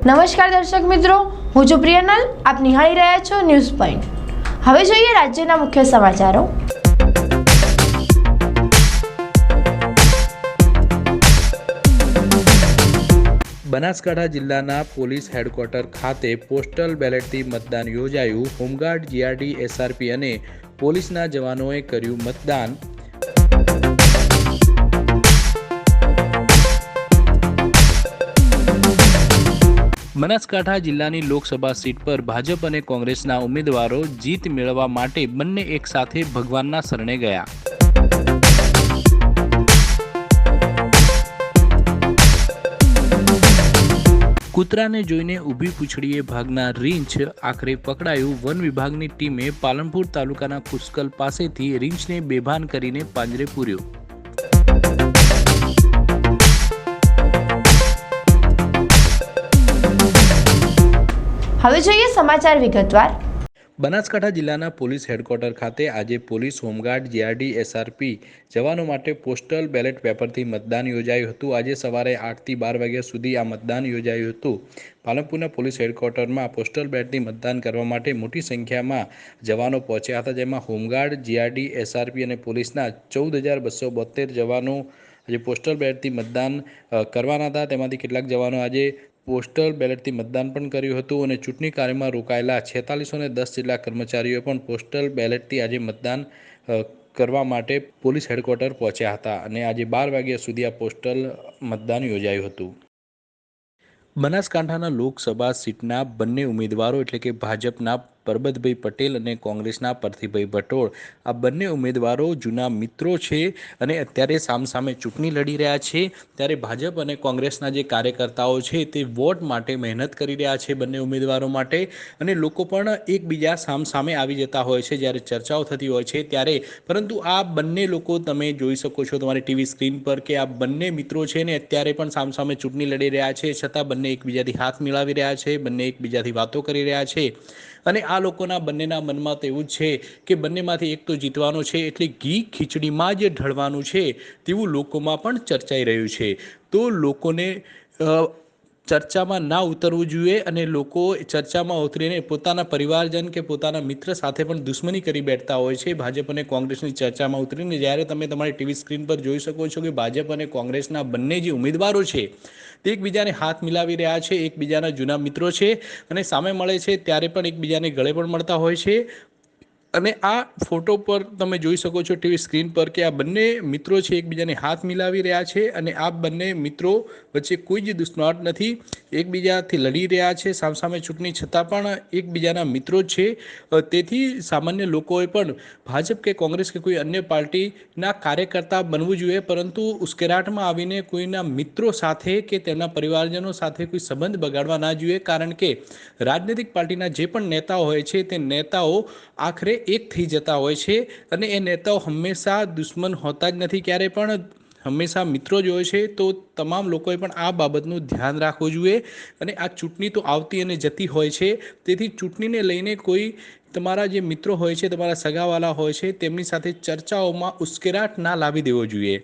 નમસ્કાર દર્શક મિત્રો, હું છું પ્રિયનલ. આપ નિહાળી રહ્યા છો ન્યૂઝ પોઈન્ટ. હવે જોઈએ રાજ્યના મુખ્ય સમાચારો. બનાસકાંઠા જિલ્લાના પોલીસ હેડક્વાર્ટર ખાતે પોસ્ટલ બેલેટથી મતદાન યોજાયું. હોમગાર્ડ, જીઆરડી, એસઆરપી અને પોલીસના જવાનોએ કર્યું મતદાન. બનાસકાંઠા જિલ્લાની લોકસભા સીટ પર ભાજપ અને કોંગ્રેસના ઉમેદવારો જીત મેળવવા માટે બંને એક સાથે ભગવાનના શરણે ગયા. કૂતરાને જોઈને ઊભી પૂંછડીએ ભાગનાર રીંછ આખરે પકડાયું. વન વિભાગની ટીમે પાલનપુર તાલુકાના કુસ્કલ પાસેથી રીંછને બેભાન કરીને પાંજરે પૂર્યો. હવે જોઈએ સમાચાર વિગતવાર. બનાસકાંઠા જિલ્લાના પોલીસ હેડક્વાર્ટર ખાતે આજે પોલીસ, હોમગાર્ડ, જીઆરડી, એસઆરપી જવાનો માટે પોસ્ટલ બેલેટ પેપરથી મતદાન યોજાયું હતું. આજે સવારે 8 થી 12 વાગ્યા સુધી આ મતદાન યોજાયું હતું. પાલનપુરના પોલીસ હેડક્વાર્ટરમાં પોસ્ટલ બેલેટથી મતદાન કરવા માટે મોટી સંખ્યામાં જવાનો પહોંચ્યા હતા, જેમાં હોમગાર્ડ, જીઆરડી, એસઆરપી અને પોલીસના 14,272 જવાનો આજે પોસ્ટલ બેલેટથી મતદાન કરવાના હતા. તેમાંથી કેટલાક જવાનો આજે પોસ્ટલ બેલેટથી મતદાન પણ કર્યું હતું અને ચૂંટણી કાર્યમાં રોકાયેલા 4610 જેટલા કર્મચારીઓ પણ પોસ્ટલ બેલેટથી આજે મતદાન કરવા માટે પોલીસ હેડક્વાર્ટર પહોંચ્યા હતા અને આજે 12 વાગ્યા સુધી આ પોસ્ટલ મતદાન યોજાયું હતું. બનાસકાંઠાના લોકસભા સીટના બંને ઉમેદવારો એટલે કે ભાજપના પરબતભાઈ પટેલ અને કોંગ્રેસના પરથીભાઈ ભટોળ આ બંને ઉમેદવારો જૂના મિત્રો છે અને અત્યારે સામસામે ચૂંટણી લડી રહ્યા છે. ત્યારે ભાજપ અને કોંગ્રેસના જે કાર્યકર્તાઓ છે તે વોટ માટે મહેનત કરી રહ્યા છે બંને ઉમેદવારો માટે, અને લોકો પણ એકબીજા સામસામે આવી જતા હોય છે જ્યારે ચર્ચાઓ થતી હોય છે ત્યારે. પરંતુ આ બંને લોકો તમે જોઈ શકો છો તમારી ટીવી સ્ક્રીન પર કે આ બંને મિત્રો છે ને અત્યારે પણ સામસામે ચૂંટણી લડી રહ્યા છે, છતાં બંને એકબીજાથી હાથ મિલાવી રહ્યા છે, બંને એકબીજાથી વાતો કરી રહ્યા છે. અને આ લોકોના બંનેના મનમાં તો એવું જ છે કે બંનેમાંથી એક તો જીતવાનો છે, એટલે ઘી ખીચડીમાં જ ઢળવાનું છે તેવું લોકોમાં પણ ચર્ચાઈ રહ્યું છે. તો લોકોને ચર્ચામાં ના ઉતરવું જોઈએ અને લોકો ચર્ચામાં ઉતરીને પોતાના પરિવારજન કે પોતાના મિત્ર સાથે પણ દુશ્મની કરી બેઠતા હોય છે ભાજપ અને કોંગ્રેસની ચર્ચામાં ઉતરીને. જ્યારે તમે તમારી ટીવી સ્ક્રીન પર જોઈ શકો છો કે ભાજપ અને કોંગ્રેસના બંને જે ઉમેદવારો છે તે એકબીજાને હાથ મિલાવી રહ્યા છે, એકબીજાના જૂના મિત્રો છે અને સામે મળે છે ત્યારે પણ એકબીજાને ગળે પણ મળતા હોય છે. અને આ ફોટો પર તમે જોઈ શકો છો ટીવી સ્ક્રીન પર કે આ બંને મિત્રો છે એકબીજાને હાથ મિલાવી રહ્યા છે અને આ બંને મિત્રો વચ્ચે કોઈ જ દુશ્મનાટ નથી, એકબીજાથી લડી રહ્યા છે સામસામે ચૂંટણી છતાં પણ એકબીજાના મિત્રો છે. તેથી સામાન્ય લોકોએ પણ ભાજપ કે કોંગ્રેસ કે કોઈ અન્ય પાર્ટીના કાર્યકર્તા બનવું જોઈએ, પરંતુ ઉશ્કેરાટમાં આવીને કોઈના મિત્રો સાથે કે તેમના પરિવારજનો સાથે કોઈ સંબંધ બગાડવા ના જોઈએ. કારણ કે રાજનૈતિક પાર્ટીના જે પણ નેતાઓ હોય છે તે નેતાઓ આખરે એક થઈ જતા હોય છે અને એ નેતાઓ હંમેશા દુશ્મન હોતા જ નથી, ક્યારે પણ હંમેશા મિત્રો જ હોય છે. તો તમામ લોકોએ પણ આ બાબતનું ધ્યાન રાખવું જોઈએ. અને આ ચૂંટણી તો આવતી અને જતી હોય છે, તેથી ચૂંટણીને લઈને કોઈ તમારા જે મિત્રો હોય છે, તમારા સગાવાલા હોય છે, તેમની સાથે ચર્ચાઓમાં ઉશ્કેરાટ ના લાવી દેવો જોઈએ.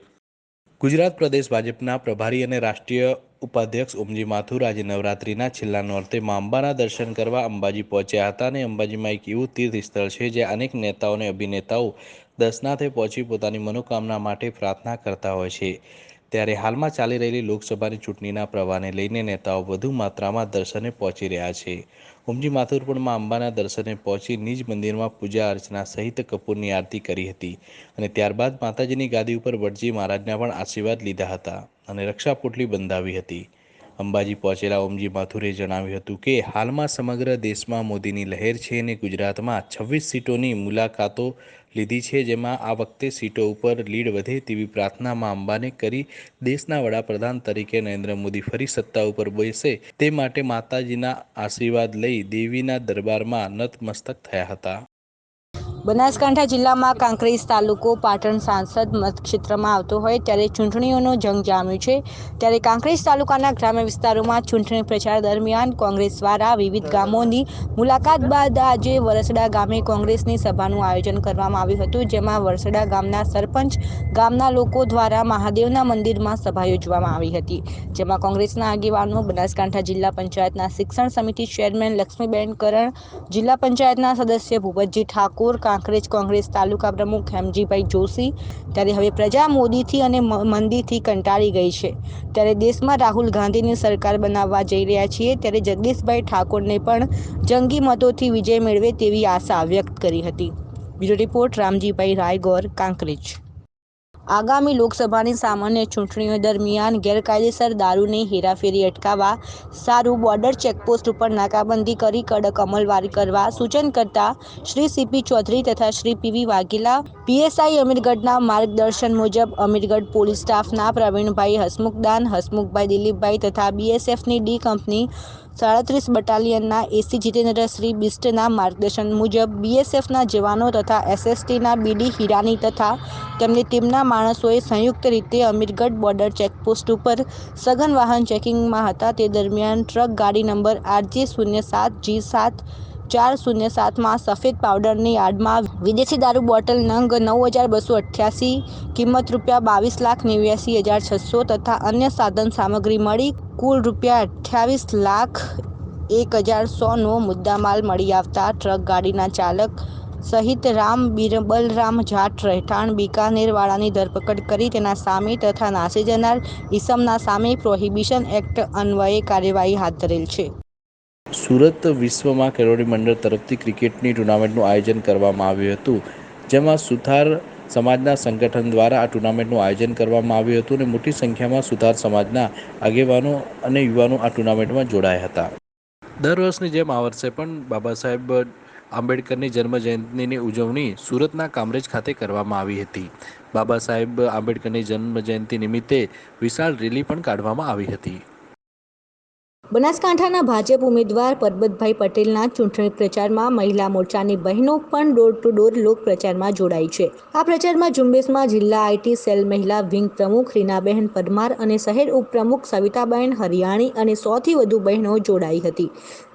ગુજરાત પ્રદેશ ભાજપના પ્રભારી અને રાષ્ટ્રીય ઉપાધ્યક્ષ ઓમજી માથુર આજે નવરાત્રિના છેલ્લા નોરતે મા અંબાના દર્શન કરવા અંબાજી પહોંચ્યા હતા. અને અંબાજીમાં એક એવું તીર્થ સ્થળ છે જ્યાં અનેક નેતાઓ અને અભિનેતાઓ દર્શનાર્થે પહોંચી પોતાની મનોકામના માટે પ્રાર્થના કરતા હોય છે. ત્યારે હાલમાં ચાલી રહેલી લોકસભાની ચૂંટણીના પ્રવાહને લઈને નેતાઓ વધુ માત્રામાં દર્શને પહોંચી રહ્યા છે. ઓમજી માથુર પણ મા અંબાના દર્શને પહોંચી નિજ મંદિરમાં પૂજા અર્ચના સહિત કપૂરની આરતી કરી હતી અને ત્યારબાદ માતાજીની ગાદી ઉપર વડજી મહારાજના પણ આશીર્વાદ લીધા હતા અને રક્ષાપોટલી બંધાવી હતી. અંબાજી પહોંચેલા ઓમજી માથુરે જણાવ્યું હતું કે હાલમાં સમગ્ર દેશમાં મોદીની લહેર છે અને ગુજરાતમાં 26 સીટોની મુલાકાતો લીધી છે, જેમાં આ વખતે સીટો ઉપર લીડ વધે તેવી પ્રાર્થના મા અંબાને કરી દેશના વડાપ્રધાન તરીકે નરેન્દ્ર મોદી ફરી સત્તા ઉપર બેસે તે માટે માતાજીના આશીર્વાદ લઈ દેવીના દરબારમાં નતમસ્તક થયા હતા. બનાસકાંઠા જિલ્લામાં કાંકરેજ તાલુકો પાટણ સાંસદ મતક્ષેત્રમાં આવતો હોય ત્યારે ચૂંટણીઓનો જંગ જામ્યો છે. ત્યારે કાંકરેજ તાલુકાના ગ્રામ્ય વિસ્તારોમાં ચૂંટણી પ્રચાર દરમિયાન કોંગ્રેસ દ્વારા વિવિધ ગામોની મુલાકાત બાદ આજે વરસડા ગામે કોંગ્રેસની સભાનું આયોજન કરવામાં આવ્યું હતું, જેમાં વરસડા ગામના સરપંચ ગામના લોકો દ્વારા મહાદેવના મંદિરમાં સભા યોજવામાં આવી હતી, જેમાં કોંગ્રેસના આગેવાનો, બનાસકાંઠા જિલ્લા પંચાયતના શિક્ષણ સમિતિ ચેરમેન લક્ષ્મીબેન કરણ, જિલ્લા પંચાયતના સદસ્ય ભૂપતજી ઠાકોર, કાંકરેજ કોંગ્રેસ તાલુકા પ્રમુખ હેમજીભાઈ જોશી. ત્યારે હવે પ્રજા મોદીથી અને મંદીથી કંટાળી ગઈ છે. ત્યારે દેશમાં રાહુલ ગાંધીની સરકાર બનાવવા જઈ રહ્યા છીએ, ત્યારે જગદીશભાઈ ઠાકોરને પણ જંગી મતોથી વિજય મેળવે તેવી આશા વ્યક્ત કરી હતી. Bureau report Ramjibhai Raigor, Kankrej. આગામી લોકસભાની સામાન્ય ચૂંટણીઓ દરમિયાન ગેરકાયદેસર દારૂની હેરાફેરી અટકાવવા સારું બોર્ડર ચેકપોસ્ટ ઉપર નાકાબંધી કરી કડક અમલવારી કરવા સૂચન કરતા શ્રી સીપી ચૌધરી તથા શ્રી પીવી વાઘેલા પીએસઆઈ અમીરગઢના માર્ગદર્શન મુજબ અમીરગઢ પોલીસ સ્ટાફના પ્રવીણભાઈ હસમુખદાન, હસમુખભાઈ દિલીપભાઈ તથા બીએસએફની ડી કંપની 37 બટાલિયનના એસી જીતેન્દ્રશ્રી બિસ્ટના માર્ગદર્શન મુજબ બીએસએફના જવાનો તથા એસએસટીના બીડી હીરાની તથા તેમની ટીમના માણસોએ સંયુક્ત રીતે અમીરગઢ બોર્ડર ચેકપોસ્ટ ઉપર સઘન વાહન ચેકિંગમાં હતા. તે દરમિયાન ટ્રક ગાડી નંબર RJ07G7407માં સફેદ પાવડરની આડમાં વિદેશી દારૂ બોટલ નંગ 9288 કિંમત ₹22,89,600 તથા અન્ય સાધન સામગ્રી મળી કુલ ₹28,01,100નો મુદ્દામાલ મળી આવતા ટ્રક ગાડીના ચાલક સહિત રામ બલરામ જાટ રહેઠાણ બિકાનેર વાળાની ધરપકડ કરી તેના સામે તથા નાસી જનાર ઈસમના સામે પ્રોહિબિશન એક્ટ અન્વયે કાર્યવાહી હાથ ધરેલ છે. સુરત વિશ્વમાં કેળવણી મંડળ તરફથી ક્રિકેટની ટુર્નામેન્ટનું આયોજન કરવામાં આવ્યું હતું, જેમાં સુથાર સમાજના સંગઠન દ્વારા આ ટુર્નામેન્ટનું આયોજન કરવામાં આવ્યું હતું અને મોટી સંખ્યામાં સુથાર સમાજના આગેવાનો અને યુવાનો આ ટુર્નામેન્ટમાં જોડાયા હતા. દર વર્ષની જેમ આ વર્ષે પણ બાબા સાહેબ આંબેડકરની જન્મજયંતિની ઉજવણી સુરતના કામરેજ ખાતે કરવામાં આવી હતી. બાબા સાહેબ આંબેડકરની જન્મજયંતિ નિમિત્તે વિશાળ રેલી પણ કાઢવામાં આવી હતી. બનાસકાંઠાના ભાજપ ઉમેદવાર પરબતભાઈ પટેલના ચૂંટણી પ્રચારમાં મહિલા મોરચાની બહેનો પણ ડોર ટુ ડોર લોક પ્રચારમાં જોડાઈ છે. આ પ્રચારમાં ઝુંબેશમાં જિલ્લા આઈટી સેલ મહિલા વિંગ પ્રમુખ રીનાબહેન પરમાર અને શહેર ઉપપ્રમુખ સવિતાબહેન હરિયાણી અને 100થી વધુ બહેનો જોડાઈ હતી.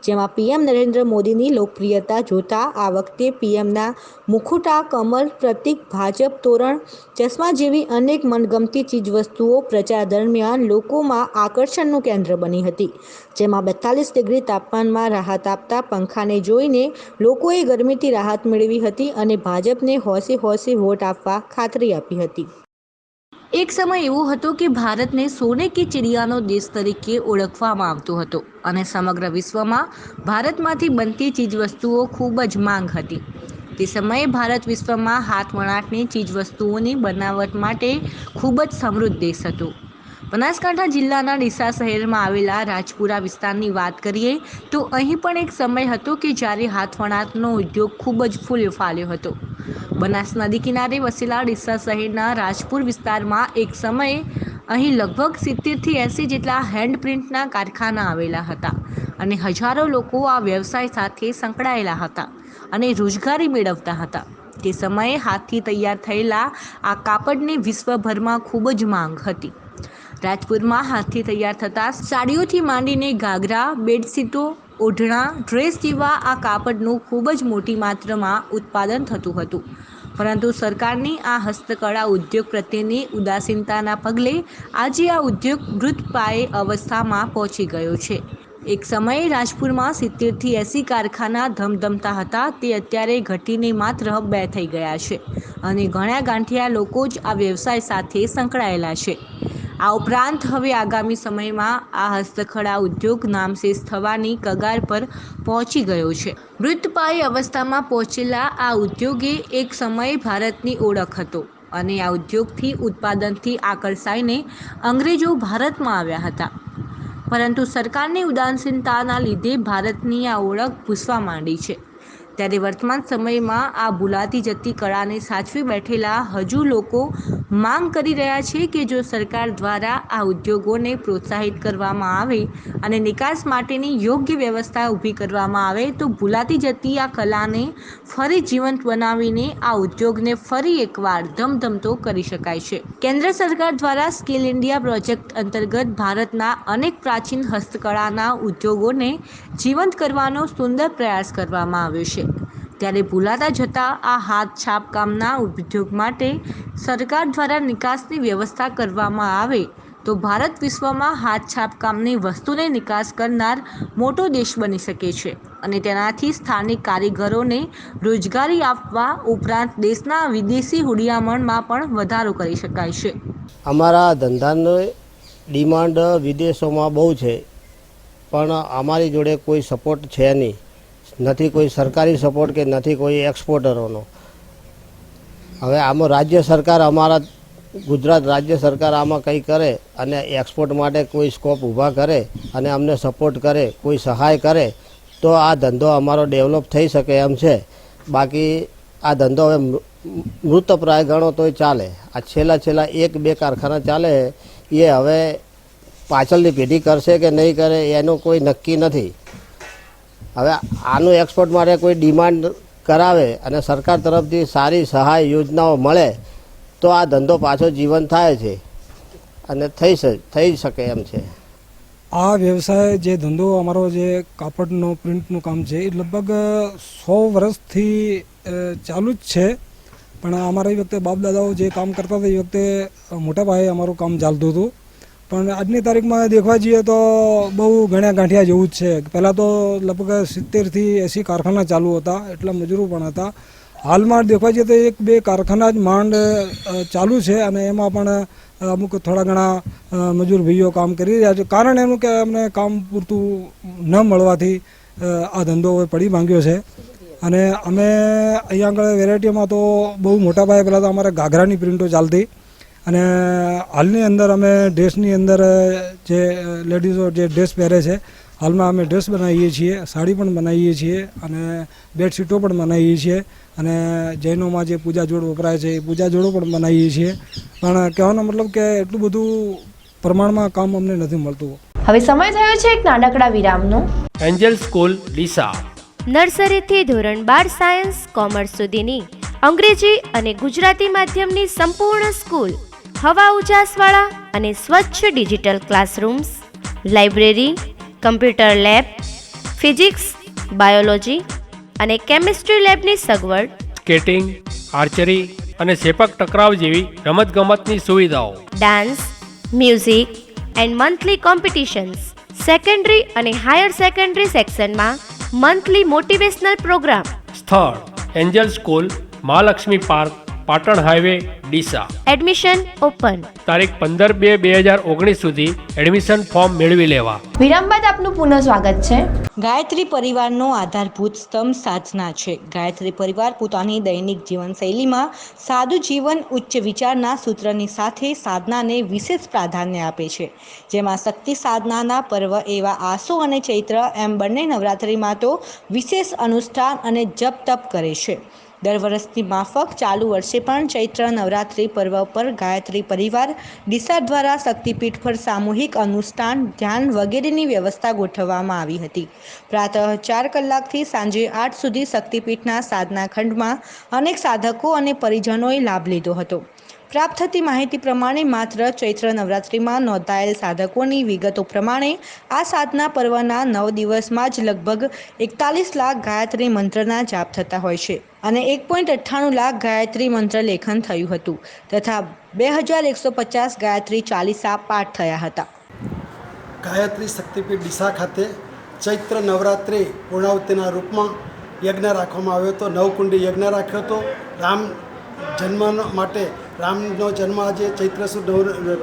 જેમાં પીએમ નરેન્દ્ર મોદીની લોકપ્રિયતા જોતા આ વખતે પીએમના મુખુટા, કમળ, પ્રતીક, ભાજપ તોરણ, ચશ્મા જેવી અનેક મનગમતી ચીજવસ્તુઓ પ્રચાર દરમિયાન લોકોમાં આકર્ષણનું કેન્દ્ર બની હતી. જેમાં 42 ડિગ્રી તાપમાનમાં રાહત આપતા પંખાને જોઈને લોકોએ ગરમીથી રાહત મેળવી હતી અને ભાજપને હોંશે હોંશે વોટ આપવા ખાતરી આપી હતી. એક સમય એવો હતો કે ભારતને સોને કી ચિડિયાનો દેશ તરીકે ઓળખવામાં આવતો હતો અને સમગ્ર વિશ્વમાં ભારતમાંથી બનતી ચીજવસ્તુઓ ખૂબ જ માંગ હતી. તે સમયે ભારત વિશ્વમાં હાથવણાટની ચીજવસ્તુઓની બનાવટ માટે ખૂબ જ સમૃદ્ધ દેશ હતો. બનાસકાંઠા જિલ્લાના ડીસા શહેરમાં આવેલા રાજપુરા વિસ્તારની વાત કરીએ તો અહીં પણ એક સમય હતો કે જ્યારે હાથવણાટનો ઉદ્યોગ ખૂબ જ ફૂલ્યો ફાલ્યો હતો. બનાસ નદી કિનારે વસેલા ડીસા શહેરના રાજપુર વિસ્તારમાં એક સમયે અહીં લગભગ 70થી 80 જેટલા હેન્ડપ્રિન્ટના કારખાના આવેલા હતા અને હજારો લોકો આ વ્યવસાય સાથે સંકળાયેલા હતા અને રોજગારી મેળવતા હતા. તે સમયે હાથથી તૈયાર થયેલા આ કાપડને વિશ્વભરમાં ખૂબ જ માંગ હતી. રાજપુરમાં હાથથી તૈયાર થતા સાડીઓથી માંડીને ઘાઘરા, બેડશીટો, ઓઢણા, ડ્રેસ જેવા આ કાપડનું ખૂબ જ મોટી માત્રામાં ઉત્પાદન થતું હતું. પરંતુ સરકારની આ હસ્તકળા ઉદ્યોગ પ્રત્યેની ઉદાસીનતાના પગલે આજે આ ઉદ્યોગ મૃતપ્રાય અવસ્થામાં પહોંચી ગયો છે. એક સમયે રાજપુરમાં 70થી 80 કારખાના ધમધમતા હતા, તે અત્યારે ઘટીને માત્ર 2 થઈ ગયા છે અને ઘણા ગાંઠિયા લોકો જ આ વ્યવસાય સાથે સંકળાયેલા છે. આ ઉપરાંત હવે આગામી સમયમાં આ હસ્તકળા ઉદ્યોગ નામશેષ થવાની કગાર પર પહોંચી ગયો છે. મૃતપ્રાય અવસ્થામાં પહોંચેલા આ ઉદ્યોગે એક સમયે ભારતની ઓળખ હતો અને આ ઉદ્યોગથી ઉત્પાદનથી આકર્ષાઈને અંગ્રેજો ભારતમાં આવ્યા હતા. પરંતુ સરકારની ઉદાસીનતાના લીધે ભારતની આ ઓળખ ભૂસવા માંડી છે. ત્યારે વર્તમાન સમયમાં આ ભૂલાતી જતી કળાને સાચવી બેઠેલા હજુ લોકો માંગ કરી રહ્યા છે કે જો સરકાર દ્વારા આ ઉદ્યોગોને પ્રોત્સાહિત કરવામાં આવે અને નિકાસ માટેની યોગ્ય વ્યવસ્થા ઊભી કરવામાં આવે તો ભૂલાતી જતી આ કલાને ફરી જીવંત બનાવીને આ ઉદ્યોગને ફરી એકવાર ધમધમતો કરી શકાય છે. કેન્દ્ર સરકાર દ્વારા સ્કિલ ઇન્ડિયા પ્રોજેક્ટ અંતર્ગત ભારતના અનેક પ્રાચીન હસ્તકળાના ઉદ્યોગોને જીવંત કરવાનો સુંદર પ્રયાસ કરવામાં આવ્યો છે. ત્યારે ભૂલાતા જતા આ હાથ છાપકામના ઉદ્યોગ માટે સરકાર દ્વારા નિકાસની વ્યવસ્થા કરવામાં આવે તો ભારત વિશ્વમાં હાથ છાપકામની વસ્તુને નિકાસ કરનાર મોટો દેશ બની શકે છે અને તેનાથી સ્થાનિક કારીગરોને રોજગારી આપવા ઉપરાંત દેશના વિદેશી હુડિયામણમાં પણ વધારો કરી શકાય છે. અમારા ધંધાની ડિમાન્ડ વિદેશોમાં બહુ છે, પણ અમારી જોડે કોઈ સપોર્ટ છે નહીં. નથી કોઈ સરકારી સપોર્ટ કે નથી કોઈ એક્સપોર્ટરોનો. હવે આમાં રાજ્ય સરકાર, અમારા ગુજરાત રાજ્ય સરકાર આમાં કંઈ કરે અને એક્સપોર્ટ માટે કોઈ સ્કોપ ઊભા કરે અને અમને સપોર્ટ કરે, કોઈ સહાય કરે તો આ ધંધો અમારો ડેવલપ થઈ શકે એમ છે. બાકી આ ધંધો હવે મૃતપ્રાય ગણો તોય ચાલે. આ છેલ્લા 1-2 કારખાના ચાલે, એ હવે પાછળની પેઢી કરશે કે નહીં કરે એનું કોઈ નક્કી નથી. હવે આનું એક્સપોર્ટ માટે કોઈ ડિમાન્ડ કરાવે અને સરકાર તરફથી સારી સહાય યોજનાઓ મળે તો આ ધંધો પાછો જીવન થાય છે અને થઈ શકે એમ છે. આ વ્યવસાય જે ધંધો અમારો જે કાપડનો પ્રિન્ટનું કામ છે એ લગભગ 100 વર્ષથી ચાલુ જ છે. પણ અમારા એ વખતે બાપ દાદાઓ જે કામ કરતા હતા એ વખતે મોટા પાયે અમારું કામ ચાલતું હતું. પણ આજની તારીખમાં દેખવા જઈએ તો બહુ ગણ્યા ગાંઠિયા જેવું જ છે. પહેલાં તો લગભગ 70થી 80 કારખાના ચાલુ હતા, એટલા મજૂરો પણ હતા. હાલમાં દેખવા જઈએ તો 1-2 કારખાના જ માંડ ચાલુ છે અને એમાં પણ અમુક થોડા ઘણા મજૂર ભાઈઓ કામ કરી રહ્યા છે. કારણ એનું કે અમને કામ પૂરતું ન મળવાથી આ ધંધો પડી ભાંગ્યો છે. અને અમે અહીંયા આગળ વેરાયટીમાં તો બહુ મોટા પાયે પહેલાં તો અમારે ઘાઘરાની પ્રિન્ટો ચાલતી અને હાલની અંદર અમે ડ્રેસની અંદર જે લેડીઝો જે ડ્રેસ પહેરે છે હાલમાં અમે ડ્રેસ બનાવીએ છીએ, સાડી પણ બનાવીએ છીએ અને બેડશીટો પણ બનાવીએ છીએ અને જૈનોમાં જે પૂજા જોડ વપરાય છે એ પૂજા જોડો પણ બનાવીએ છીએ. પણ કહેવાનો મતલબ કે એટલું બધું પ્રમાણમાં કામ અમને નથી મળતું. હવે સમય થયો છે એક નાનકડા વિરામનો. એન્જલ સ્કૂલ ડીસા નર્સરીથી ધોરણ 12 સાયન્સ કોમર્સ સુધીની અંગ્રેજી અને ગુજરાતી માધ્યમની સંપૂર્ણ સ્કૂલ, હવા ઉજાસવાળા અને સ્વચ્છ digital classrooms, library, computer lab, physics, biology અને કેમિસ્ટ્રી લેબની સગવડ, સ્કેટિંગ, આર્ચરી અને સેપક ટકરાવ જેવી રમતગમતની સુવિધાઓ, dance, music and monthly competitions, secondary અને હાયર સેકન્ડરી સેક્શનમાં મંથલી મોટિવેશનલ પ્રોગ્રામ. સ્થળ Angel school, Mahalakshmi park, Patan highway, Deesa. Admission open. તારીખ 15/2/2019 સુધી એડમિશન ફોર્મ મેળવી લેવા. વિરામ બાદ આપનું પુનઃ સ્વાગત છે. ગાયત્રી પરિવારનો આધારભૂત સ્તંભ સાધના છે. ગાયત્રી પરિવાર પોતાની દૈનિક જીવનશૈલીમાં સાદું જીવન, ઉચ્ચ વિચારના સૂત્રની સાથે સાધનાને વિશેષ પ્રાધાન્ય આપે છે. જેમાં શક્તિ સાધનાના પર્વ એવા આસો અને ચૈત્ર એમ બંને નવરાત્રિમાં તો વિશેષ અનુષ્ઠાન અને જપ તપ કરે છે. દર વર્ષની માફક ચાલુ વર્ષે પણ ચૈત્ર નવરાત્રિ પર્વ પર ગાયત્રી પરિવાર ડીસા દ્વારા શક્તિપીઠ પર સામૂહિક અનુષ્ઠાન, ધ્યાન વગેરેની વ્યવસ્થા ગોઠવવામાં આવી હતી. પ્રાતઃ 4 કલાકથી સાંજે 8 સુધી શક્તિપીઠના સાધના ખંડમાં અનેક સાધકો અને પરિજનોએ લાભ લીધો હતો. પ્રાપ્ત થતી માહિતી પ્રમાણે માત્ર ચૈત્ર નવરાત્રિમાં નોંધાયેલ સાધકોની વિગતો પ્રમાણે આ સાધના પર્વના 9 દિવસમાં જ લગભગ 41 લાખ ગાયત્રી મંત્રના જાપ થતા હોય છે અને 1.98 લાખ ગાયત્રી મંત્ર લેખન થયું હતું તથા 2150 ગાયત્રી ચાલીસા પાઠ થયા હતા. ગાયત્રી શક્તિપીઠ ડીસા ખાતે ચૈત્ર નવરાત્રિ પૂર્ણાવતિના રૂપમાં યજ્ઞ રાખવામાં આવ્યો હતો. 9 કુંડી યજ્ઞ રાખ્યો હતો. રામ જન્મ માટે, રામનો જન્મ આજે ચૈત્ર સુદ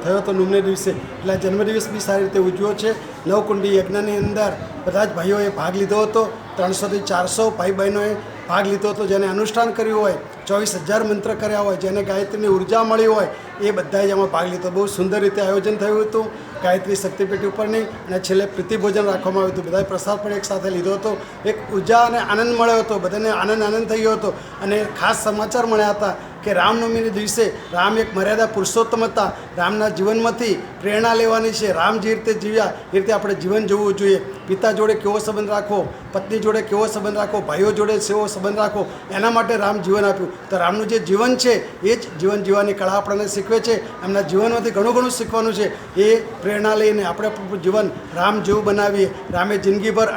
થયો હતો 9ને દિવસે, એટલે જન્મદિવસ બી સારી રીતે ઉજવ્યો છે. 9 કુંડી યજ્ઞની અંદર બધા જ ભાઈઓએ ભાગ લીધો હતો. 300થી 400 ભાઈ બહેનોએ ભાગ લીધો હતો. જેને અનુષ્ઠાન કર્યું હોય, 24,000 મંત્ર કર્યા હોય, જેને ગાયત્રીની ઉર્જા મળી હોય એ બધાએ જ એમાં ભાગ લીધો. બહુ સુંદર રીતે આયોજન થયું હતું ગાયત્રી શક્તિપીઠ ઉપરની, અને છેલ્લે પ્રીતિભોજન રાખવામાં આવ્યું હતું. બધાએ પ્રસાદ પણ એક સાથે લીધો હતો. એક ઉર્જા અને આનંદ મળ્યો હતો, બધાને આનંદ થઈ ગયો હતો. અને ખાસ સમાચાર મળ્યા હતા કે રામનવમીના દિવસે રામ એક મર્યાદા પુરુષોત્તમ હતા. રામના જીવનમાંથી પ્રેરણા લેવાની છે. રામ જે રીતે જીવ્યા એ રીતે આપણે જીવન જીવવું જોઈએ. પિતા જોડે કેવો સંબંધ રાખવો, પત્ની જોડે કેવો સંબંધ રાખવો, ભાઈઓ જોડે કેવો સંબંધ રાખવો, એના માટે રામ જીવન આપ્યું. તો રામનું જે જીવન છે એ જ જીવન જીવવાની કળા આપણને શીખવે છે. એમના જીવનમાંથી ઘણું શીખવાનું છે. એ પ્રેરણા લઈને આપણે જીવન રામ જેવું બનાવીએ. રામે જિંદગીભર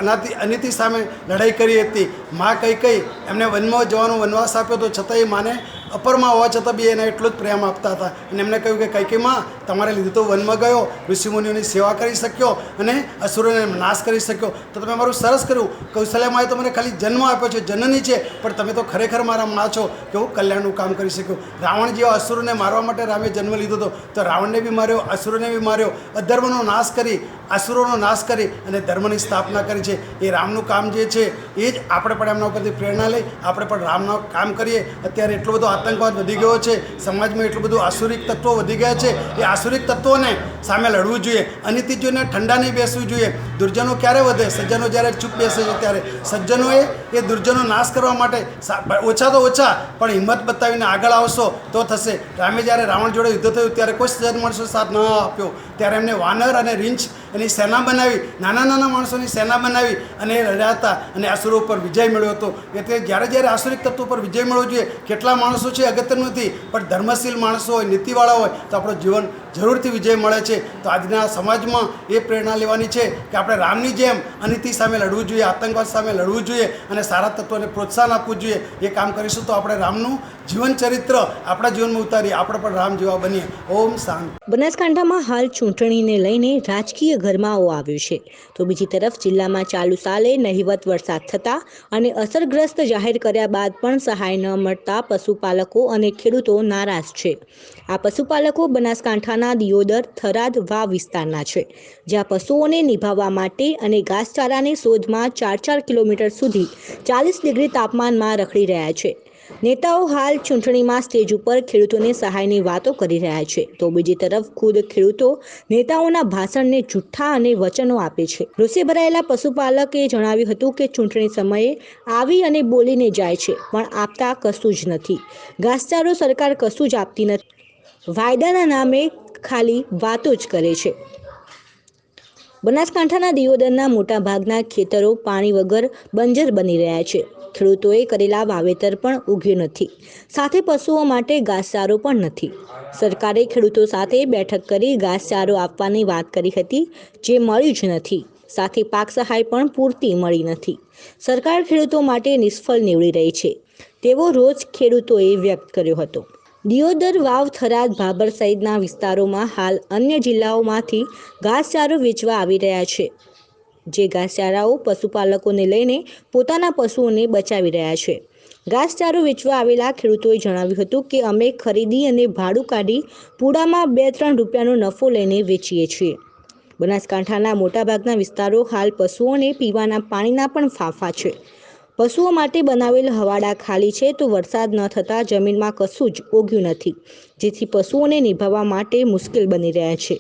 અનીતિ સામે લડાઈ કરી હતી. મા કઈ એમને વનમાં જવાનો વનવાસ આપ્યો તો છતાંય માને અપરમાં હોવા છતાં બી એને એટલો જ પ્રેમ આપતા હતા. અને એમને કહ્યું કે કૈકેયી, તમારે લીધે તો વનમાં ગયો, ઋષિમુનિઓની સેવા કરી શક્યો અને અસુરોને નાશ કરી શક્યો, તો તમે મારું સરસ કર્યું. કૌશલ્યામાએ તો મને ખાલી જન્મ આપ્યો છે, જનની છે, પણ તમે તો ખરેખર મારા મા છો કે હું કલ્યાણનું કામ કરી શક્યો. રાવણ જેવા અસુરોને મારવા માટે રામે જન્મ લીધો હતો, તો રાવણને બી માર્યો, અસુરોને બી માર્યો, અધર્મનો નાશ કરી, અસુરોનો નાશ કરી અને ધર્મની સ્થાપના કરી છે. એ રામનું કામ જે છે એ જ આપણે પણ એમના ઉપરથી પ્રેરણા લઈ આપણે પણ રામનું કામ કરીએ. અત્યારે એટલો બધો આતંકવાદ વધી ગયો છે, સમાજમાં એટલું બધું આસુરિક તત્વો વધી ગયા છે. એ આસુરિક તત્વોને સામે લડવું જોઈએ. અનીતિ જોઈને ઠંડા નહીં બેસવું જોઈએ. દુર્જનો ક્યારે વધે? સજ્જનો જ્યારે ચૂપ બેસે છે ત્યારે. સજ્જનોએ એ દુર્જનો નાશ કરવા માટે ઓછા તો ઓછા પણ હિંમત બતાવીને આગળ આવશો તો થશે. રામે જ્યારે રાવણ જોડે યુદ્ધ થયું ત્યારે કોઈ સજ્જન માણસો સાથ ન આપ્યો. ત્યારે એમને વાનર અને રીંછ એની સેના બનાવી, નાના માણસોની સેના બનાવી અને એ લડ્યા હતા અને અસુરો ઉપર વિજય મેળવ્યો હતો. એટલે જ્યારે આસુરિક તત્વો પર વિજય મેળવવો જોઈએ. કેટલા માણસો છે અગત્યનું નથી, પણ ધર્મશીલ માણસો હોય, નીતિવાળા હોય તો આપણું જીવન જરૂરથી વિજય મળે છે. તો આજના સમાજમાં એ પ્રેરણા લેવાની છે કે આપણે રામની જેમ અનીતિ સામે લડવું જોઈએ, આતંકવાદ સામે લડવું જોઈએ અને સારા તત્વોને પ્રોત્સાહન આપવું જોઈએ. એ કામ કરીશું તો આપણે રામનું જીવન ચરિત્ર આપણા જીવનમાં ઉતારીએ, આપણે પણ રામ જેવા બનીએ. ઓમ શાંતિ. બનાસકાંઠામાં હાલ ચૂંટણીને લઈને રાજકીય ગરમાવો આવ્યો છે, તો બીજી તરફ જિલ્લામાં ચાલુ સાલે નહિવત વરસાદ થતા અને અસરગ્રસ્ત જાહેર કર્યા બાદ પણ સહાય ન મળતા પશુપાલકો અને ખેડૂતો નારાજ છે. આ પશુપાલકો બનાસકાંઠાના દિયોદર, થરાદ, વાવ વિસ્તારના છે, જ્યાં પશુઓને નિભાવવા માટે અને ઘાસચારાની શોધમાં 4 કિલોમીટર સુધી 40 ડિગ્રી તાપમાનમાં રખડી રહ્યા છે. નેતાઓ હાલ ચૂંટણીમાં સ્ટેજ ઉપર ખેડૂતોને સહાયની વાતો કરી રહ્યા છે, તો બીજી તરફ ખુદ ખેડૂતો નેતાઓના ભાષણને જુઠ્ઠા અને વચનો આપે છે. રોષે ભરાયેલા પશુપાલકે જણાવ્યું હતું કે ચૂંટણી સમયે આવી અને બોલીને જાય છે, પણ આપતા કશું જ નથી. ઘાસચારો સરકાર કશું જ આપતી નથી, વાયદાના નામે ખાલી વાતો જ કરે છે. બનાસકાંઠાના દિયોદરના મોટાભાગના ખેતરો પાણી વગર બંજર બની રહ્યા છે. ખેડૂતોએ કરેલા વાવેતર પણ ઉગ્યું નથી, સાથે પશુઓ માટે ઘાસચારો પણ નથી. સરકારે ખેડૂતો સાથે બેઠક કરી ઘાસચારો આપવાની વાત કરી હતી, જે મળ્યું જ નથી. સાથે પાક સહાય પણ પૂરતી મળી નથી. સરકાર ખેડૂતો માટે નિષ્ફળ નીવડી રહી છે તેવો રોજ ખેડૂતોએ વ્યક્ત કર્યો હતો. દિયોદર, વાવ, થરાદ, ભાભર સહિતના વિસ્તારોમાં હાલ અન્ય જિલ્લાઓમાંથી ઘાસચારો વેચવા આવી રહ્યા છે, જે ઘાસચારાઓ પશુપાલકોને લઈને પોતાના પશુઓને બચાવી રહ્યા છે. ઘાસચારો વેચવા આવેલા ખેડૂતોએ જણાવ્યું હતું કે અમે ખરીદી અને ભાડું કાઢી પૂડામાં 2-3 રૂપિયાનો નફો લઈને વેચીએ છીએ. બનાસકાંઠાના મોટાભાગના વિસ્તારો હાલ પશુઓને પીવાના પાણીના પણ ફાંફા છે. પશુઓ માટે બનાવેલ હવાડા ખાલી છે, તો વરસાદ ન થતાં જમીનમાં કશું જ ઉગ્યું નથી, જેથી પશુઓને નિભાવવા માટે મુશ્કેલ બની રહ્યા છે.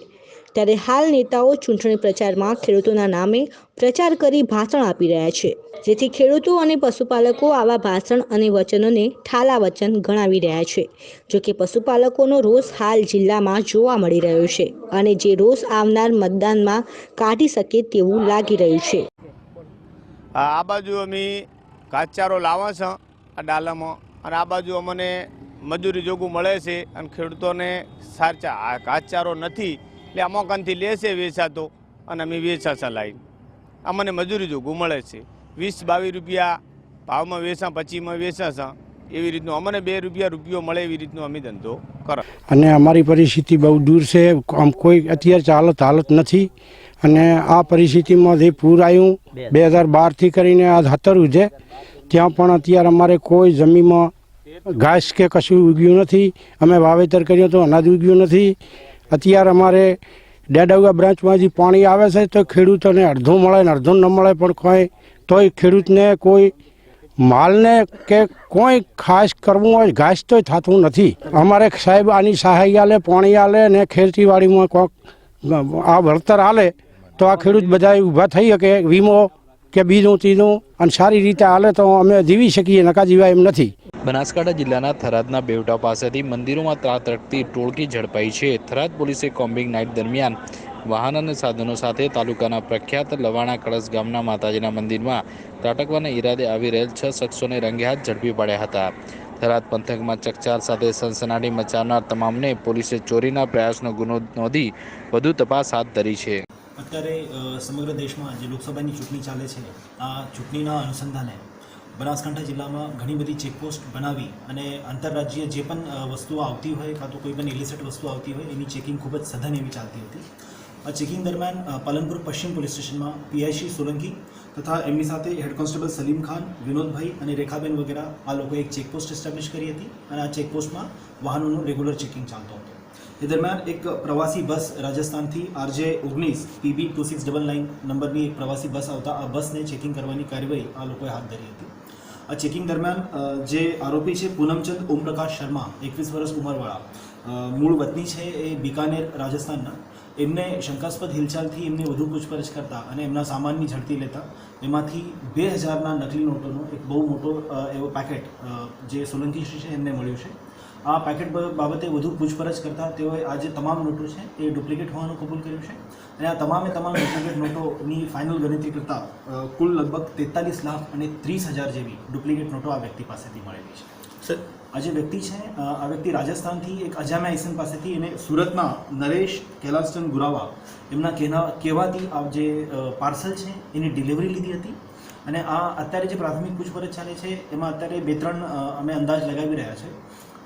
ત્યારે હાલ નેતાઓ ચૂંટણી પ્રચારમાં ખેડૂતોના નામે પ્રચાર કરી ભાષણ આપી રહ્યા છે, જેથી ખેડૂતો અને પશુપાલકો આવા ભાષણ અને વચનોને ઠાલા વચન ગણાવી રહ્યા છે. જોકે પશુપાલકોનો રોષ હાલ જિલ્લામાં જોવા મળી રહ્યો છે અને જે રોષ આવનાર મતદાનમાં કાઢી શકે તેવું લાગી રહ્યું છે. આ બાજુ અમે ઘાસચારો લાવવા છે આ ડાલામાં, અને આ બાજુ અમને મજૂરી જોગું મળે છે અને ખેડૂતોને ઘાસચારો નથી એટલે અમોકાનથી લેશે વેચાતો અને અમે વેચાશા લાવી. અમને મજૂરી જોગું મળે છે 20-22 રૂપિયા ભાવમાં વેચા, 25માં વેચાશા. એવી રીતનું અમને 2 રૂપિયો મળે એવી રીતનો અમે ધંધો કરો. અને અમારી પરિસ્થિતિ બહુ દૂર છે, આમ કોઈ અત્યારે હાલત નથી. અને આ પરિસ્થિતિમાં જે પૂર આવ્યું 2012થી કરીને આ 17 છે, ત્યાં પણ અત્યારે અમારે કોઈ જમીનમાં ઘાસ કે કશું ઉગ્યું નથી. અમે વાવેતર કર્યું તો અનાજ ઉગ્યું નથી. અત્યારે અમારે ડેડાઉગા બ્રાન્ચમાંથી પાણી આવે છે તો ખેડૂતોને અડધું મળે ને અડધું ન મળે, પણ તોય ખેડૂતને કોઈ માલને કે કોઈ ખાસ કરવું હોય ઘાસ તોય થતું નથી. અમારે સાહેબ આની સહાય આલે, પાણી આલે ને ખેતીવાડીમાં કોઈક આ વળતર હાલે તો આ ખેડૂત બધા ઊભા થઈ શકે, વીમો કે બીજું ત્રીજું, અને સારી રીતે હાલે તો અમે જીવી શકીએ, નકા જીવાય એમ નથી. બનાસકાંઠા જિલ્લાના થરાદના બેવટા પાસેથી મંદિરોમાં ત્રાટકતી ટોળકી ઝડપાઈ છે. થરાદ પોલીસે કોમ્બિંગ નાઇટ દરમિયાન વાહન અને સાધનો સાથે તાલુકાના પ્રખ્યાત લવાણા કળશ ગામના માતાજીના મંદિરમાં ત્રાટકવાના ઈરાદે આવી રહેલ 6 શખ્સોને રંગે હાથ ઝડપી પાડ્યા હતા. થરાદ પંથકમાં ચકચાર સાથે સનસનાટી મચાવનાર તમામને પોલીસે ચોરીના પ્રયાસનો ગુનો નોંધી વધુ તપાસ હાથ ધરી છે. અત્યારે સમગ્ર દેશમાં જે લોકસભાની ચૂંટણી ચાલે છે, આ ચૂંટણીના અનુસંધાને બનાસકાંઠા જિલ્લામાં ઘણી બધી ચેકપોસ્ટ બનાવી અને આંતરરાજ્ય જે પણ વસ્તુઓ આવતી હોય કાં તો કોઈ પણ ઇલિસિટ વસ્તુ આવતી હોય એની ચેકિંગ ખૂબ જ સઘન એવી ચાલતી હતી. આ ચેકિંગ દરમિયાન પાલનપુર પશ્ચિમ પોલીસ સ્ટેશનમાં પીઆઈ સોલંકી તથા એમની સાથે હેડ કોન્સ્ટેબલ સલીમ ખાન, વિનોદભાઈ અને રેખાબેન વગેરે આ લોકોએ એક ચેકપોસ્ટ એસ્ટાબ્લિશ કરી હતી અને આ ચેકપોસ્ટમાં વાહનોનું રેગ્યુલર ચેકિંગ ચાલતો હતો. એ દરમિયાન એક પ્રવાસી બસ રાજસ્થાનથી RJ19 PB 2699 નંબરની એક પ્રવાસી બસ આવતા આ બસને ચેકિંગ કરવાની કાર્યવાહી આ લોકોએ હાથ ધરી હતી. આ ચેકિંગ દરમિયાન જે આરોપી છે પૂનમચંદ ઓમપ્રકાશ શર્મા, 21 વર્ષ ઉંમરવાળા, મૂળ વતની છે એ બિકાનેર રાજસ્થાનના, એમને શંકાસ્પદ હિલચાલથી એમની વધુ પૂછપરછ કરતા અને એમના સામાનની ઝડપી લેતા એમાંથી 2000ના નકલી નોટોનો એક બહુ મોટો એવો પેકેટ જે સોલંકી છે એમને મળ્યું છે. આ પેકેટ બાબતે વધુ પૂછપરછ કરતાં તેઓએ આ જે તમામ નોટો છે એ ડુપ્લિકેટ હોવાનું કબૂલ કર્યું છે અને આ તમામ ડુપ્લિકેટ નોટોની ફાઇનલ ગણતરી કરતાં કુલ લગભગ 43,30,000 જેવી ડુપ્લિકેટ નોટો આ વ્યક્તિ પાસેથી મળેલી છે. સર, આ જે વ્યક્તિ છે આ વ્યક્તિ રાજસ્થાનથી એક અજામ્યા ઇસમ પાસેથી એને સુરતના નરેશ કૈલાસચંદ ગુરાવા એમના કહેવાથી આ જે પાર્સલ છે એની ડિલિવરી લીધી હતી અને આ અત્યારે જે પ્રાથમિક પૂછપરછ ચાલે છે એમાં અત્યારે 2-3 અમે અંદાજ લગાવી રહ્યા છે.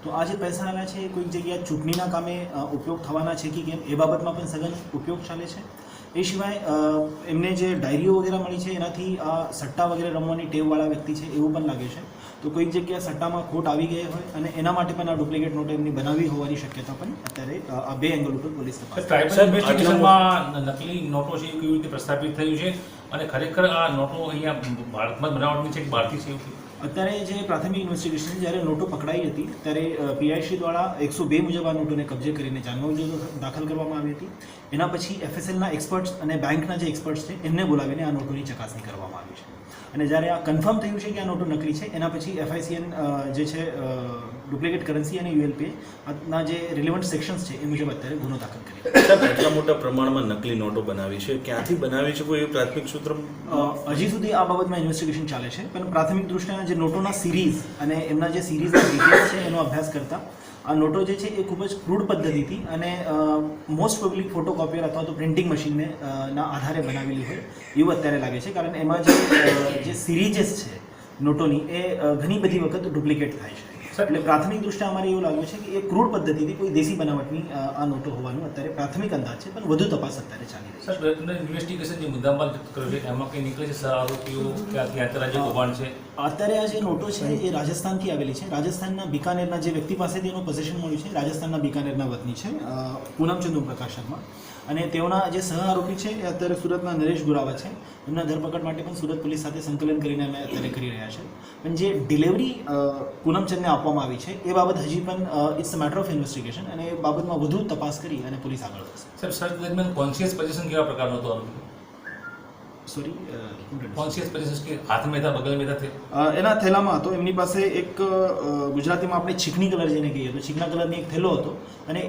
તો આ જે પૈસા આવ્યા છે કોઈક જગ્યાએ ચૂંટણીના કામે ઉપયોગ થવાના છે કે કેમ એ બાબતમાં પણ સઘન ઉપયોગ ચાલે છે. એ સિવાય એમને જે ડાયરીઓ વગેરે મળી છે એનાથી આ સટ્ટા વગેરે રમવાની ટેવવાળા વ્યક્તિ છે એવું પણ લાગે છે. તો કોઈક જગ્યાએ સટ્ટામાં ખોટ આવી ગઈ હોય અને એના માટે પણ આ ડુપ્લિકેટ નોટો એમની બનાવી હોવાની શક્યતા પણ અત્યારે આ 2 એંગલ ઉપર પોલીસ તપાસ. ટ્રાઇબલ ઇન્વેસ્ટિગેશનમાં નકલી નોટો છે કેવી રીતે પ્રસ્થાપિત થયું છે અને ખરેખર આ નોટો અહીંયા ભારતમાં બનાવટની છે કે બહારથી છે એવું? અત્યારે જે પ્રાથમિક ઇન્વેસ્ટિગેશન જ્યારે નોટો પકડાઈ હતી ત્યારે પીઆઈસી દ્વારા 102 મુજબ આ નોટોને કબજે કરીને જાનહાની દાખલ કરવામાં આવી હતી. એના પછી FSLના એક્સપર્ટ્સ અને બેંકના જે એક્સપર્ટ્સ છે એમને બોલાવીને આ નોટોની ચકાસણી કરવામાં આવી છે અને જ્યારે આ કન્ફર્મ થયું છે કે આ નોટો નકલી છે એના પછી FICN જે છે ડુપ્લિકેટ કરન્સી અને ULPA ના જે રિલેવન્ટ સેક્શન્સ છે એ મુજબ અત્યારે ગુનો દાખલ કરી. એટલા મોટા પ્રમાણમાં નકલી નોટો બનાવી છે, ક્યાંથી બનાવી છે કોઈ પ્રાથમિક સૂત્ર હજી સુધી આ બાબતમાં ઇન્વેસ્ટિગેશન ચાલે છે, પણ પ્રાથમિક દૃષ્ટિએ જે નોટોના સિરીઝ અને એમના જે સિરીઝના ડિટેલ્સ છે એનો અભ્યાસ કરતા આ નોટો જે છે એ ખૂબ જ ક્રૂડ પદ્ધતિથી અને મોસ્ટ પબ્લિક ફોટોકોપિયર અથવા તો પ્રિન્ટિંગ મશીનને ના આધારે બનાવેલી હોય એવું અત્યારે લાગે છે. કારણ એમાં જે સિરીઝેસ છે નોટોની એ ઘણી બધી વખત ડુપ્લિકેટ થાય છે. એટલે પ્રાથમિક દૃષ્ટિએ અમારે એવું લાગ્યું છે કે એ ક્રૂડ પદ્ધતિથી કોઈ દેશી બનાવટની આ નોટો હોવાનું અત્યારે પ્રાથમિક અંદાજ છે, પણ વધુ તપાસ અત્યારે ચાલી રહી છે. સર, ઇન્વેસ્ટિગેશન જે મુદ્દામાલ કર્યો છે એમાં કંઈ નીકળે છે? સર, આરોપીઓ કે આંતરરાજ્ય કૌભાંડ છે? અત્યારે આ જે નોટો છે એ રાજસ્થાનથી આવેલી છે. રાજસ્થાનના બિકાનેરના જે વ્યક્તિ પાસેથી એનું પોઝેશન મળ્યું છે રાજસ્થાનના બિકાનેરના વતની છે પૂનમચંદ ઓમપ્રકાશ શર્મા અને તેઓના જે સહ આરોપી છે એ અત્યારે સુરતના નરેશ ગુરાવા છે. એમના ધરપકડ માટે પણ સુરત પોલીસ સાથે સંકલન કરીને અમે અત્યારે કરી રહ્યા છે. પણ જે ડિલિવરી પૂનમચંદને આપવામાં આવી છે એ બાબત હજી પણ it's a matter of investigation અને એ બાબતમાં વધુ તપાસ કરી અને પોલીસ આગળ વધશે. સર, સર્ચ દરમિયાન કોન્શિયસ પોઝિશન કેવા પ્રકારનો હતો? સોરી, કોન્શિયસ પોઝિશન કે હાથમાં હતા, બગલ में था? એના થેલામાં હતો. એમની પાસે એક ગુજરાતીમાં આપણે ચીકણી કલર જેને કહીએ તો ચીકણા કલરની એક થેલો હતો અને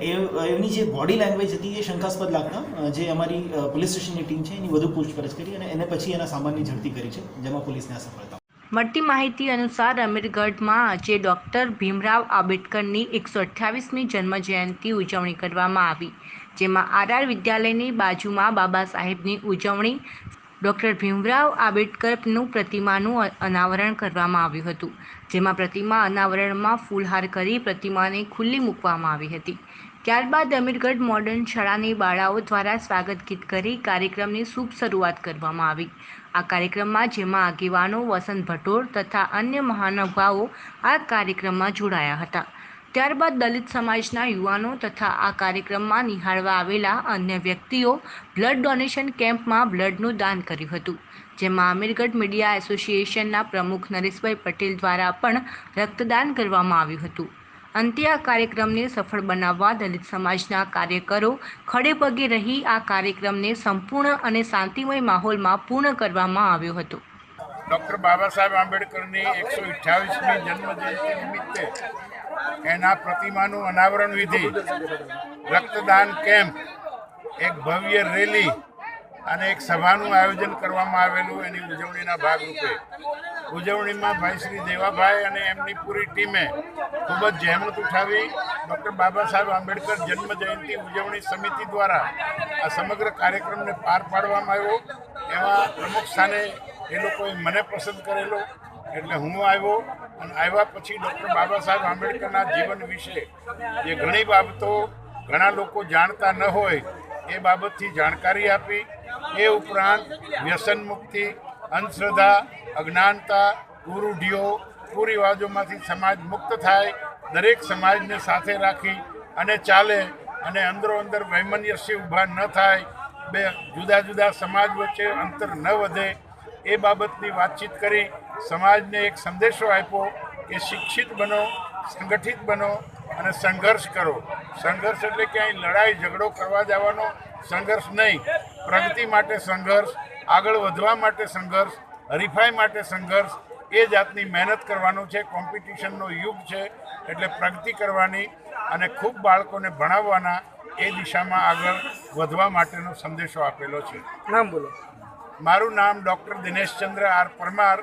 એમની જે બોડી લેંગ્વેજ હતી એ શંકાસ્પદ લાગતા જે અમારી પોલીસ સ્ટેશનની ટીમ છે એની વધુ પૂછપરછ કરી અને એને પછી એના સામાનની ઝડપી કરી છે, જેમાં પોલીસને આ સફળતા. મળતી માહિતી અનુસાર અમીરગઢમાં આજે ડૉક્ટર ભીમરાવ આંબેડકરની 128મી જન્મજયંતિ ઉજવણી કરવામાં આવી, જેમાં RR વિદ્યાલયની બાજુમાં બાબા સાહેબની ઉજવણી ડૉક્ટર ભીમરાવ આંબેડકરનું પ્રતિમાનું અનાવરણ કરવામાં આવ્યું હતું, જેમાં પ્રતિમા અનાવરણમાં ફૂલહાર કરી પ્રતિમાને ખુલ્લી મૂકવામાં આવી હતી. ત્યારબાદ અમીરગઢ મોડર્ન શાળાની બાળાઓ દ્વારા સ્વાગત ગીત કરી કાર્યક્રમની શુભ શરૂઆત કરવામાં આવી. આ કાર્યક્રમમાં જેમાં આગેવાનો વસંત ભટોર તથા અન્ય મહાનુભાવો આ કાર્યક્રમમાં જોડાયા હતા. ત્યારબાદ દલિત સમાજના યુવાનો તથા આ કાર્યક્રમમાં નિહાળવા આવેલા અન્ય વ્યક્તિઓ બ્લડ ડોનેશન કેમ્પમાં બ્લડનું દાન કર્યું હતું, જેમાં અમીરગઢ મીડિયા એસોસિએશનના પ્રમુખ નરેશભાઈ પટેલ દ્વારા પણ રક્તદાન કરવામાં આવ્યું હતું. અંતે આ કાર્યક્રમને સફળ બનાવવા દલિત સમાજના કાર્યકરો ખડે પગે રહી આ કાર્યક્રમને સંપૂર્ણ અને શાંતિમય માહોલમાં પૂર્ણ કરવામાં આવ્યો હતો. ડૉક્ટર બાબા સાહેબ આંબેડકરની 128મી જન્મજયંતિ નિમિત્તે એના પ્રતિમાનું અનાવરણ વિધિ, રક્તદાન કેમ્પ, એક ભવ્ય રેલી અને એક સભાનું આયોજન કરવામાં આવેલું એની ઉજવણીના ભાગરૂપે. ઉજવણીમાં ભાઈ શ્રી દેવાભાઈ અને એમની પૂરી ટીમે ખૂબ જ જહેમત ઉઠાવી ડૉક્ટર બાબા સાહેબ આંબેડકર જન્મજયંતિ ઉજવણી સમિતિ દ્વારા આ સમગ્ર કાર્યક્રમને પાર પાડવામાં આવ્યો. એમાં પ્રમુખ સ્થાને એ લોકોએ મને પસંદ કરેલો એટલે હું આવ્યો અને આવ્યા પછી ડૉક્ટર બાબા સાહેબ આંબેડકરના જીવન વિશે જે ઘણી બાબતો ઘણા લોકો જાણતા ન હોય એ બાબતથી જાણકારી આપી. એ ઉપરાંત વ્યસન મુક્તિ, અંધશ્રદ્ધા, અજ્ઞાનતા, કુરૂઢીઓ, કુરિવાજોમાંથી સમાજ મુક્ત થાય, દરેક સમાજને સાથે રાખી અને ચાલે અને અંદરો અંદર વૈમનસ્ય ઊભા ન થાય, બે જુદા જુદા સમાજ વચ્ચે અંતર ન વધે એ બાબતની વાતચીત કરી સમાજને એક સંદેશો આપ્યો કે શિક્ષિત બનો, સંગઠિત બનો અને સંઘર્ષ કરો. સંઘર્ષ એટલે ક્યાંય લડાઈ ઝઘડો કરવા જવાનો સંઘર્ષ નહીં, પ્રગતિ માટે સંઘર્ષ, આગળ વધવા માટે સંઘર્ષ, હરીફાઈ માટે સંઘર્ષ, એ જાતની મહેનત કરવાનું છે. કોમ્પિટિશનનો યુગ છે એટલે પ્રગતિ કરવાની અને ખૂબ બાળકોને ભણાવવાના એ દિશામાં આગળ વધવા માટેનો સંદેશો આપેલો છે. નામ બોલો. મારું નામ ડૉક્ટર દિનેશચંદ્ર આર પરમાર,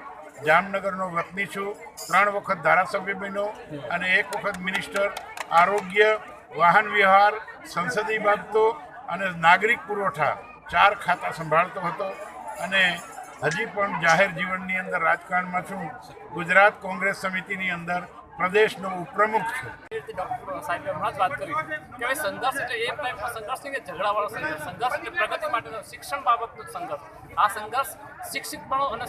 જામનગરનો વતની છું. 3 વખત ધારાસભ્ય બન્યો અને 1 વખત મિનિસ્ટર, આરોગ્ય, વાહન વ્યવહાર, સંસદીય બાબતો અને નાગરિક પુરવઠા 4 ખાતા સંભાળતો હતો અને હજી પણ જાહેર જીવનની અંદર રાજકારણમાં છું. ગુજરાત કોંગ્રેસ સમિતિની અંદર પ્રદેશનો ઉપપ્રમુખ છું. ડૉક્ટર સાહેબે હમણાં જ વાત કરી કે ભાઈ સંઘર્ષ એટલે એ ટાઈપનો સંઘર્ષ નહીં કે ઝઘડાવાળો સંઘર્ષ. સંઘર્ષ એટલે પ્રગતિ માટેનો, શિક્ષણ બાબતનો સંઘર્ષ. આ સંઘર્ષ શિક્ષિત બનો અને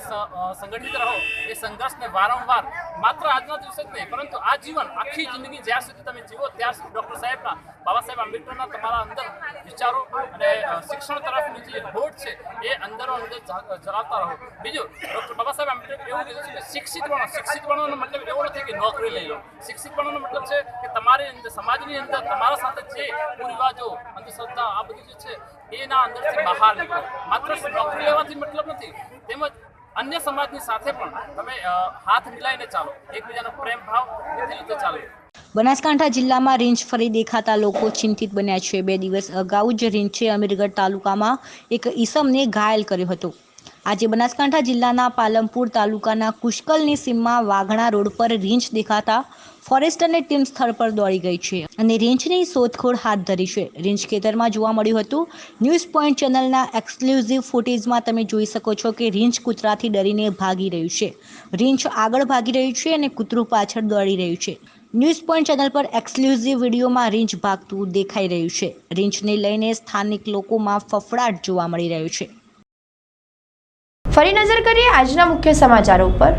સંગઠિત રહો. એ સંઘર્ષને વારંવાર માત્ર આજના દિવસે જ નહીં પરંતુ આ જીવન આખી જિંદગી જ્યાં સુધી તમે જીવો ત્યાં સુધી ડૉક્ટર સાહેબના, બાબા સાહેબ આંબેડકરના તમારા અંદર વિચારો અને શિક્ષણ તરફની જે હોડ છે એ અંદરો અંદર ચલાવતા રહો. બીજું, ડૉક્ટર બાબા સાહેબ આંબેડકર એવું કીધું છે કે શિક્ષિત બનો. શિક્ષિત બનવાનો મતલબ એવો નથી કે નોકરી લઈ લો. શિક્ષિત બનવાનો મતલબ છે કે તમારી અંદર, સમાજની અંદર તમારા સાથે જે કુરિવાજો, અંધશ્રદ્ધા આ બધું જે છે એના અંદરથી બહાર નીકળો. માત્ર નોકરી લેવાથી મતલબ નથી, તેમજ અન્ય સમાજની સાથે પણ તમે હાથ મિલાઈને ચાલો, એકબીજાનો પ્રેમ ભાવ એ રીતે ચાલે. બનાસકાંઠા જિલ્લામાં રીંછ ફરી દેખાતા લોકો ચિંતિત બન્યા છે. 2 દિવસ અગાઉ જ રીંછે અમીરગઢ તાલુકામાં એક ઈસમને ઘાયલ કર્યો હતો. આજે બનાસકાંઠા જિલ્લાના પાલનપુર તાલુકાના કુશકલની સીમમાં વાઘણા રોડ પર રીંછ દેખાતા ફોરેસ્ટરની ટીમ સ્થળ પર દોડી ગઈ છે અને રીંછની શોધખોળ હાથ ધરી છે. રીંછ ખેતરમાં જોવા મળ્યું હતું. ન્યૂઝ પોઈન્ટ ચેનલના એક્સક્લુઝિવ ફૂટેજમાં તમે જોઈ શકો છો કે રીંછ કૂતરાથી ડરીને ભાગી રહ્યું છે. રીંછ આગળ ભાગી રહ્યું છે અને કૂતરું પાછળ દોડી રહ્યું છે. ન્યૂઝ પોઈન્ટ ચેનલ પર એક્સક્લુઝિવ વિડીયોમાં રીંછ ભાગતું દેખાઈ રહ્યું છે. રીંછને લઈને સ્થાનિક લોકોમાં ફફડાટ જોવા મળી રહ્યો છે. ફરી નજર કરીએ આજના મુખ્ય સમાચારો પર.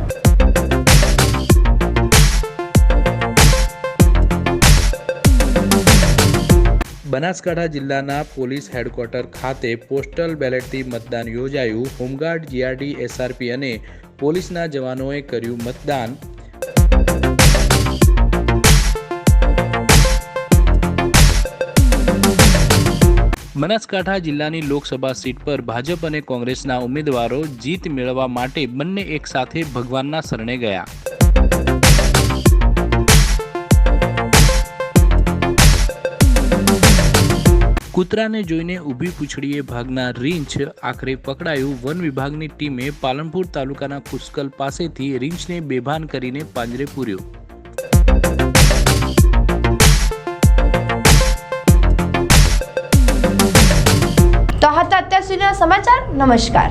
બનાસકાંઠા જિલ્લાના પોલીસ હેડક્વાર્ટર ખાતે પોસ્ટલ બેલેટથી મતદાન યોજાયું. હોમગાર્ડ, જીઆરડી, એસઆરપી અને પોલીસના જવાનોએ કર્યું મતદાન. બનાસકાંઠા જિલ્લાની લોકસભા સીટ પર ભાજપ અને કોંગ્રેસના ઉમેદવારો જીત મેળવવા માટે બંને એક સાથે ભગવાનના શરણે ગયા. કૂતરાને જોઈને ઊભી પૂંછડીએ ભાગનાર રીંછ આખરે પકડાયું. વન વિભાગની ટીમે પાલનપુર તાલુકાના કુશકલ પાસેથી રીંછને બેભાન કરીને પાંજરે પૂર્યો. તો હતા અત્યાર સુધીના સમાચાર. નમસ્કાર.